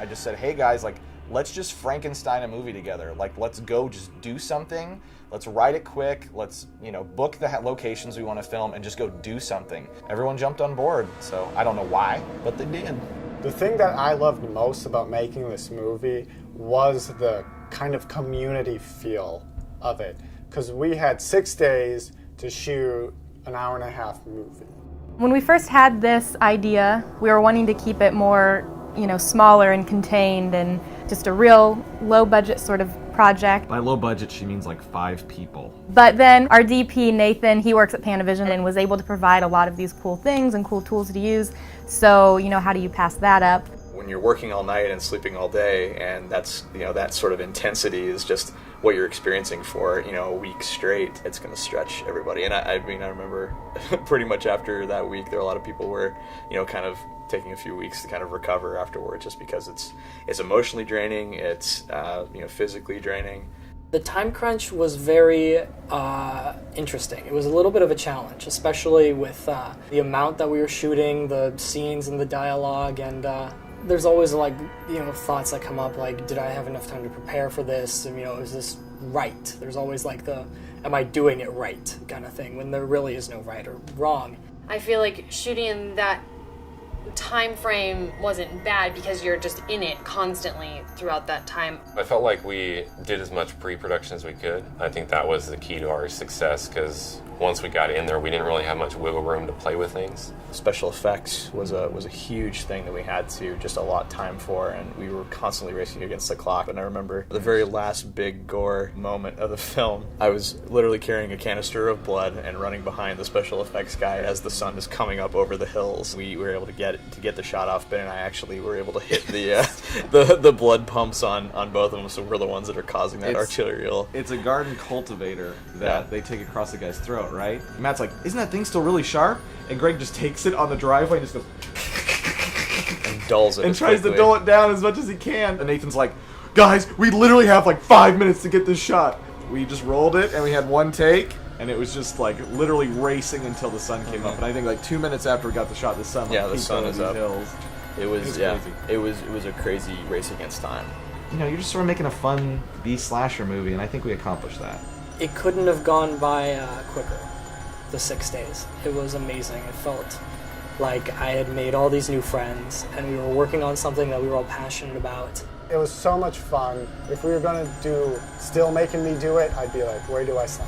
I just said, hey guys, like, let's just Frankenstein a movie together. Like, let's go just do something. Let's write it quick. Let's, book the locations we want to film and just go do something. Everyone jumped on board, so I don't know why, but they did. The thing that I loved most about making this movie was the kind of community feel of it. Because we had 6 days to shoot an hour-and-a-half movie. When we first had this idea, we were wanting to keep it more, smaller and contained and just a real low-budget sort of project. By low budget, she means like 5 people. But then our DP, Nathan, he works at Panavision and was able to provide a lot of these cool things and cool tools to use. So, how do you pass that up? When you're working all night and sleeping all day, and that's, that sort of intensity is just what you're experiencing for, a week straight, it's going to stretch everybody. And I remember pretty much after that week, there were a lot of people were, kind of taking a few weeks to kind of recover afterward, just because it's emotionally draining, it's, physically draining. The time crunch was very interesting. It was a little bit of a challenge, especially with the amount that we were shooting, the scenes and the dialogue, and there's always thoughts that come up like, did I have enough time to prepare for this? And, is this right? There's always am I doing it right kind of thing, when there really is no right or wrong. I feel like shooting in that time frame wasn't bad because you're just in it constantly throughout that time. I felt like we did as much pre-production as we could. I think that was the key to our success, because once we got in there, we didn't really have much wiggle room to play with things. Special effects was a huge thing that we had to just allot time for, and we were constantly racing against the clock. And I remember the very last big gore moment of the film, I was literally carrying a canister of blood and running behind the special effects guy as the sun is coming up over the hills. We were able to get the shot off, Ben and I actually were able to hit the blood pumps on both of them, so we're the ones that are causing that arterial. It's a garden cultivator that they take across the guy's throat, right? Matt's like, isn't that thing still really sharp? And Greg just takes it on the driveway and just goes and dulls it and tries to dull it down as much as he can. And Nathan's like, guys, we literally have 5 minutes to get this shot. We just rolled it and we had one take, and it was just literally racing until the sun came up. And I think 2 minutes after we got the shot, the sun the sun is up. Hills. It was crazy. It was a crazy race against time. You're just sort of making a fun B-slasher movie, and I think we accomplished that. It couldn't have gone by quicker, the 6 days. It was amazing. It felt like I had made all these new friends, and we were working on something that we were all passionate about. It was so much fun. If we were going to do Still Making Me Do It, I'd be like, where do I sign?